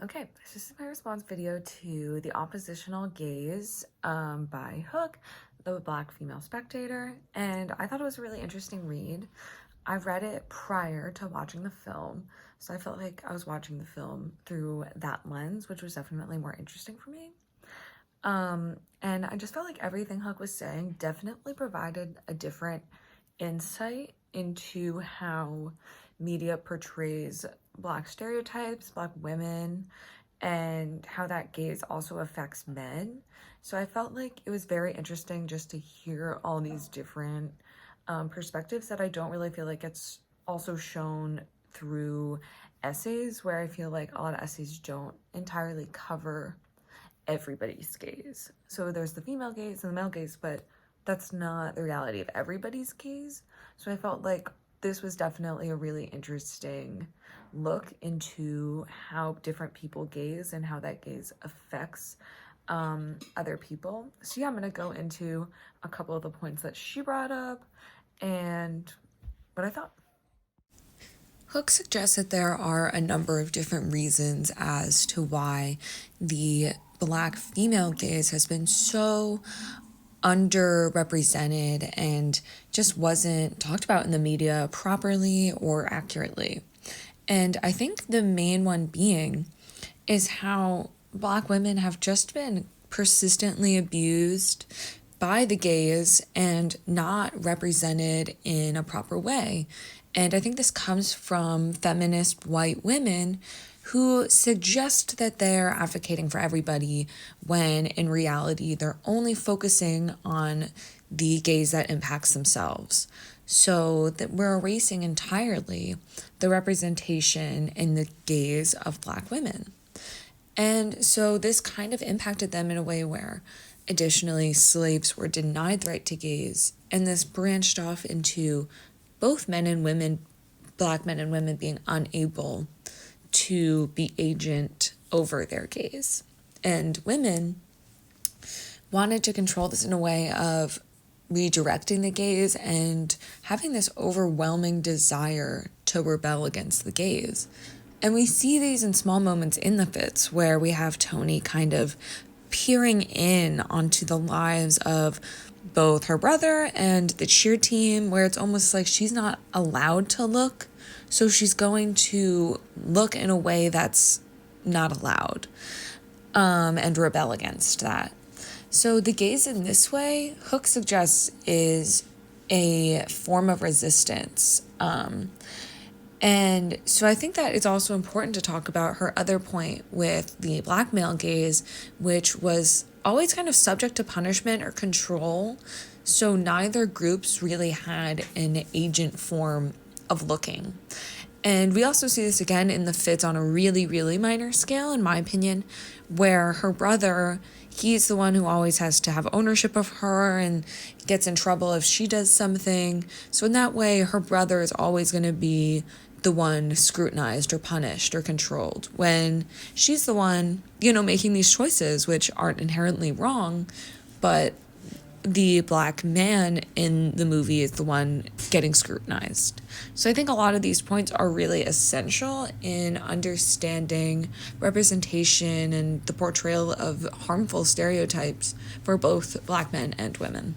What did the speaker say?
Okay, this is my response video to The Oppositional Gaze by Hook, the Black female spectator, and I thought it was a really interesting read. I read it prior to watching the film, so I felt like I was watching the film through that lens, which was definitely more interesting for me. And I just felt like everything Hook was saying definitely provided a different insight into how media portrays Black stereotypes, Black women, and how that gaze also affects men. So I felt like it was very interesting just to hear all these different perspectives that I don't really feel like it's also shown through essays, where I feel like a lot of essays don't entirely cover everybody's gaze. So there's the female gaze and the male gaze, but that's not the reality of everybody's gaze. So I felt like this was definitely a really interesting look into how different people gaze and how that gaze affects other people. So yeah, I'm gonna go into a couple of the points that she brought up and what I thought. Hook suggests that there are a number of different reasons as to why the Black female gaze has been so underrepresented and just wasn't talked about in the media properly or accurately. And I think the main one being is how Black women have just been persistently abused by the gaze and not represented in a proper way. And I think this comes from feminist white women who suggest that they're advocating for everybody when in reality they're only focusing on the gaze that impacts themselves. So that we're erasing entirely the representation in the gaze of Black women. And so this kind of impacted them in a way where additionally slaves were denied the right to gaze, and this branched off into both men and women, Black men and women, being unable to be agent over their gaze. And women wanted to control this in a way of redirecting the gaze and having this overwhelming desire to rebel against the gaze. And we see these in small moments in the fits where we have Tony kind of peering in onto the lives of both her brother and the cheer team, where it's almost like she's not allowed to look, so she's going to look in a way that's not allowed, and rebel against that. So the gaze in this way, Hook suggests, is a form of resistance. And so I think that it's also important to talk about her other point with the Black male gaze, which was always kind of subject to punishment or control. So neither groups really had an agent form of looking. And we also see this again in the fits on a really, really minor scale, in my opinion, where her brother, he's the one who always has to have ownership of her and gets in trouble if she does something. So in that way, her brother is always going to be the one scrutinized or punished or controlled, when she's the one, making these choices, which aren't inherently wrong, but the Black man in the movie is the one getting scrutinized. So I think a lot of these points are really essential in understanding representation and the portrayal of harmful stereotypes for both Black men and women.